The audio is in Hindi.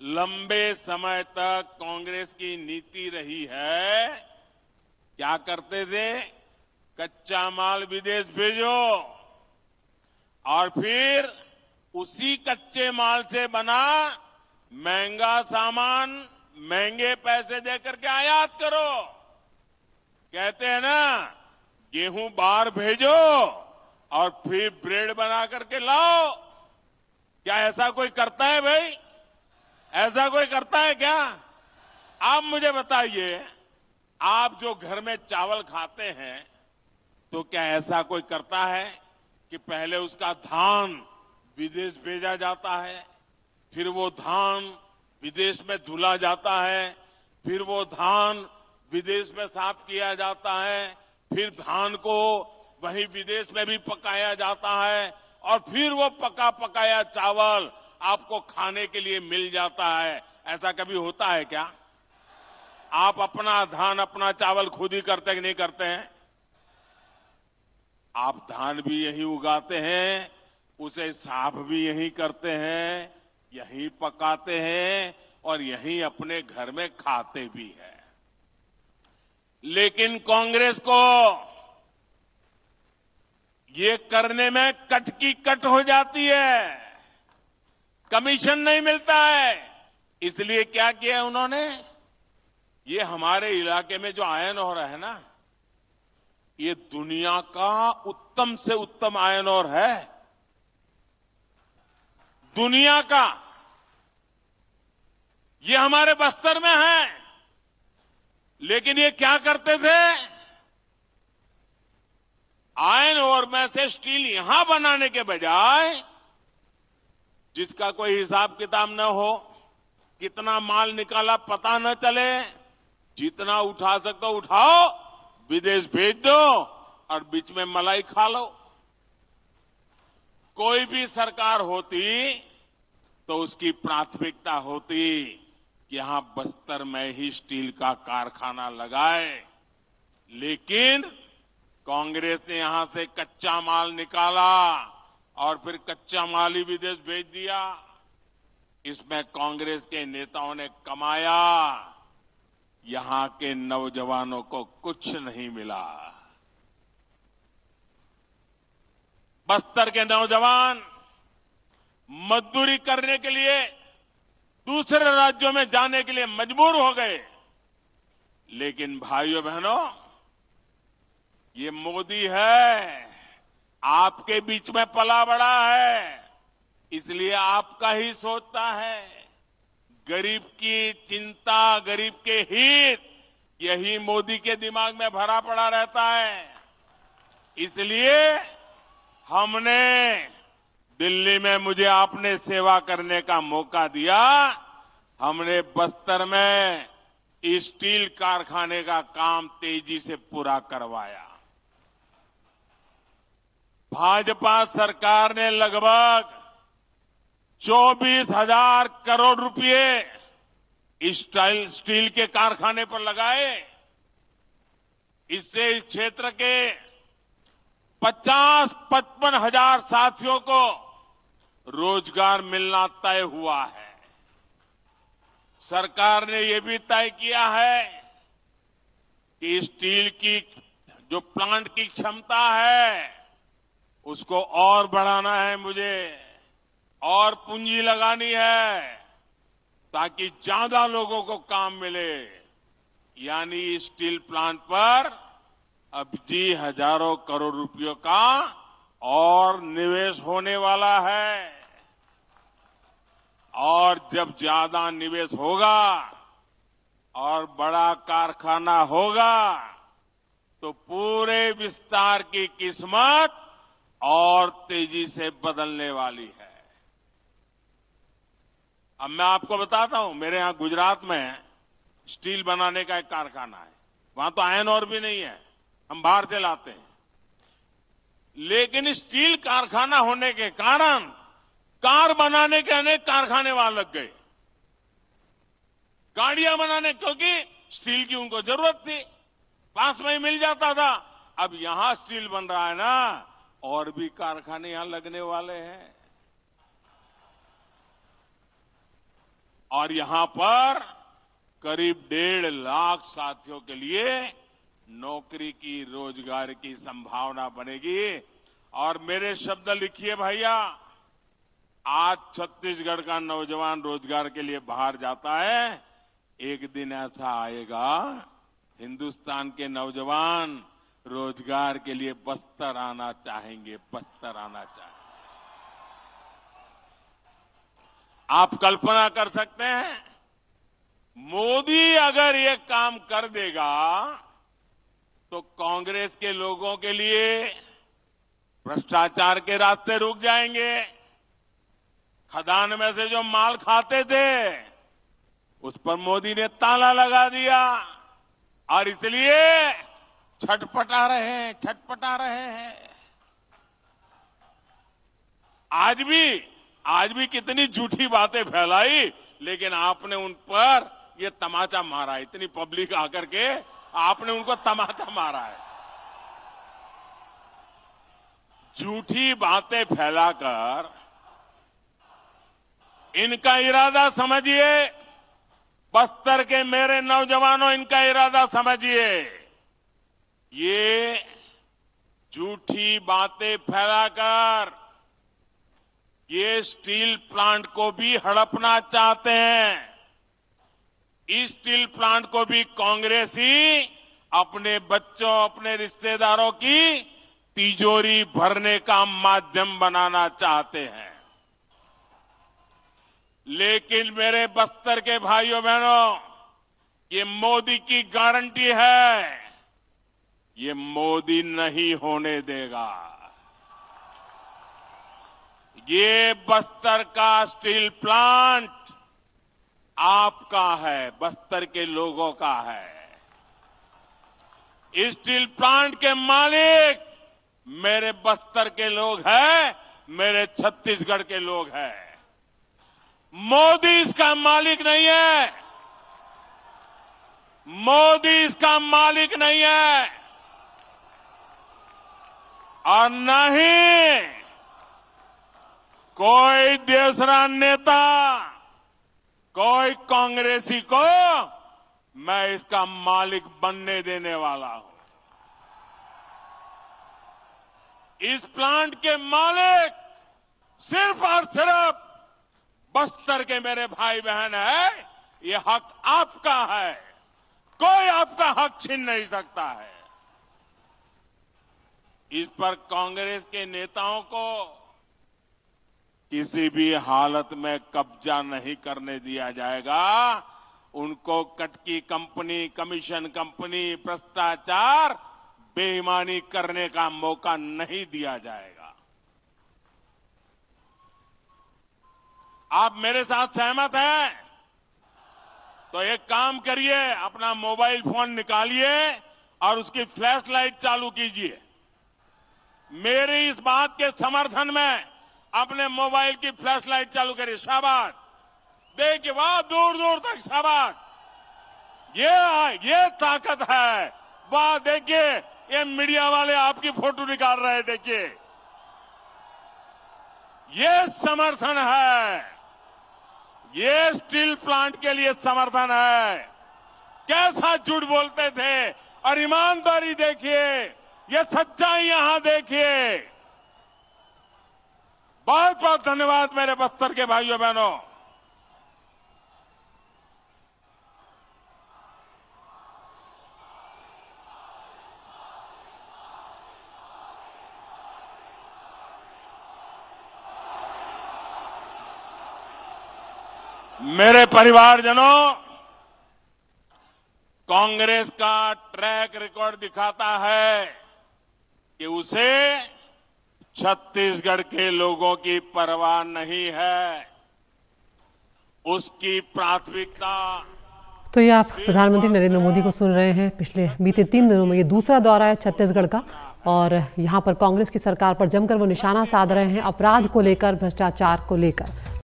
लंबे समय तक कांग्रेस की नीति रही है। क्या करते थे? कच्चा माल विदेश भेजो और फिर उसी कच्चे माल से बना महंगा सामान महंगे पैसे देकर के आयात करो। कहते हैं ना, गेहूं बाहर भेजो और फिर ब्रेड बना करके लाओ। क्या ऐसा कोई करता है भाई? ऐसा कोई करता है क्या? आप मुझे बताइए, आप जो घर में चावल खाते हैं तो क्या ऐसा कोई करता है कि पहले उसका धान विदेश भेजा जाता है, फिर वो धान विदेश में धुला जाता है, फिर वो धान विदेश में साफ किया जाता है, फिर धान को वहीं विदेश में भी पकाया जाता है और फिर वो पका पकाया चावल आपको खाने के लिए मिल जाता है। ऐसा कभी होता है क्या? आप अपना धान अपना चावल खुद ही करते कि नहीं करते हैं? आप धान भी यही उगाते हैं, उसे साफ भी यही करते हैं, यही पकाते हैं और यही अपने घर में खाते भी हैं। लेकिन कांग्रेस को ये करने में कट की कट हो जाती है, कमीशन नहीं मिलता है। इसलिए क्या किया उन्होंने? ये हमारे इलाके में जो आयन और है ना, ये दुनिया का उत्तम से उत्तम आयन और है, दुनिया का। ये हमारे बस्तर में है। लेकिन ये क्या करते थे? आयन और में से स्टील यहां बनाने के बजाय, जिसका कोई हिसाब किताब न हो, कितना माल निकाला पता न चले, जितना उठा सकते हो उठाओ, विदेश भेज दो और बीच में मलाई खा लो। कोई भी सरकार होती तो उसकी प्राथमिकता होती कि यहां बस्तर में ही स्टील का कारखाना लगाए। लेकिन कांग्रेस ने यहां से कच्चा माल निकाला और फिर कच्चा माल ही विदेश भेज दिया। इसमें कांग्रेस के नेताओं ने कमाया, यहां के नौजवानों को कुछ नहीं मिला। बस्तर के नौजवान मजदूरी करने के लिए दूसरे राज्यों में जाने के लिए मजबूर हो गए। लेकिन भाइयों बहनों, ये मोदी है, आपके बीच में पला बड़ा है, इसलिए आपका ही सोचता है। गरीब की चिंता, गरीब के हित, यही मोदी के दिमाग में भरा पड़ा रहता है। इसलिए हमने दिल्ली में, मुझे आपने सेवा करने का मौका दिया, हमने बस्तर में स्टील कारखाने का काम तेजी से पूरा करवाया। भाजपा सरकार ने लगभग 24,000 करोड़ रुपए स्टील के कारखाने पर लगाए। इससे इस क्षेत्र के 50-55 हजार साथियों को रोजगार मिलना तय हुआ है। सरकार ने यह भी तय किया है कि स्टील की जो प्लांट की क्षमता है उसको और बढ़ाना है, मुझे और पूंजी लगानी है ताकि ज्यादा लोगों को काम मिले। यानी स्टील प्लांट पर अब जी हजारों करोड़ रुपयों का और निवेश होने वाला है। और जब ज्यादा निवेश होगा और बड़ा कारखाना होगा तो पूरे विस्तार की किस्मत और तेजी से बदलने वाली है। अब मैं आपको बताता हूं, मेरे यहां गुजरात में स्टील बनाने का एक कारखाना है। वहां तो आयरन और भी नहीं है, हम बाहर से लाते हैं। लेकिन स्टील कारखाना होने के कारण कार बनाने के अनेक कारखाने वहां लग गए, गाड़ियां बनाने, क्योंकि स्टील की उनको जरूरत थी, पास में ही मिल जाता था। अब यहां स्टील बन रहा है ना, और भी कारखाने यहां लगने वाले हैं। और यहां पर करीब 1.5 लाख साथियों के लिए नौकरी की, रोजगार की संभावना बनेगी। और मेरे शब्द लिखिए भैया, आज छत्तीसगढ़ का नौजवान रोजगार के लिए बाहर जाता है, एक दिन ऐसा आएगा हिंदुस्तान के नौजवान रोजगार के लिए बस्तर आना चाहेंगे, बस्तर आना चाहेंगे। आप कल्पना कर सकते हैं, मोदी अगर ये काम कर देगा तो कांग्रेस के लोगों के लिए भ्रष्टाचार के रास्ते रुक जाएंगे। खदान में से जो माल खाते थे उस पर मोदी ने ताला लगा दिया और इसलिए छटपटा रहे हैं। आज भी कितनी झूठी बातें फैलाई, लेकिन आपने उन पर ये तमाचा मारा। इतनी पब्लिक आकर के आपने उनको तमाचा मारा है। झूठी बातें फैलाकर इनका इरादा समझिए। बस्तर के मेरे नौजवानों, इनका इरादा समझिए। ये झूठी बातें फैलाकर ये स्टील प्लांट को भी हड़पना चाहते हैं। इस स्टील प्लांट को भी कांग्रेस ही अपने बच्चों, अपने रिश्तेदारों की तिजोरी भरने का माध्यम बनाना चाहते हैं। लेकिन मेरे बस्तर के भाइयों बहनों, ये मोदी की गारंटी है, ये मोदी नहीं होने देगा। ये बस्तर का स्टील प्लांट आपका है, बस्तर के लोगों का है। इस स्टील प्लांट के मालिक मेरे बस्तर के लोग हैं, मेरे छत्तीसगढ़ के लोग हैं। मोदी इसका मालिक नहीं है, मोदी इसका मालिक नहीं है, और न ही कोई दूसरा नेता, कोई कांग्रेसी को मैं इसका मालिक बनने देने वाला हूं। इस प्लांट के मालिक सिर्फ और सिर्फ बस्तर के मेरे भाई बहन है। ये हक आपका है, कोई आपका हक छीन नहीं सकता है। इस पर कांग्रेस के नेताओं को किसी भी हालत में कब्जा नहीं करने दिया जाएगा। उनको कटकी कंपनी, कमीशन कंपनी, भ्रष्टाचार, बेईमानी करने का मौका नहीं दिया जाएगा। आप मेरे साथ सहमत हैं? तो एक काम करिए, अपना मोबाइल फोन निकालिए और उसकी फ्लैश लाइट चालू कीजिए। मेरी इस बात के समर्थन में अपने मोबाइल की फ्लैश लाइट चालू करिए। शाबाश, देखिए, वाह, दूर दूर तक शाबाश। ये ताकत है। वाह, देखिए, ये मीडिया वाले आपकी फोटो निकाल रहे हैं। देखिए, ये समर्थन है, ये स्टील प्लांट के लिए समर्थन है। कैसा झूठ बोलते थे, और ईमानदारी देखिए, ये सच्चाई यहां देखिए। बहुत बहुत धन्यवाद मेरे बस्तर के भाइयों बहनों। मेरे परिवारजनों, कांग्रेस का ट्रैक रिकॉर्ड दिखाता है कि उसे छत्तीसगढ़ के लोगों की परवाह नहीं है। उसकी प्राथमिकता। तो ये आप प्रधानमंत्री नरेंद्र मोदी को सुन रहे हैं। बीते 3 दिनों में ये दूसरा दौरा है छत्तीसगढ़ का, और यहां पर कांग्रेस की सरकार पर जमकर वो निशाना साध रहे हैं, अपराध को लेकर, भ्रष्टाचार को लेकर।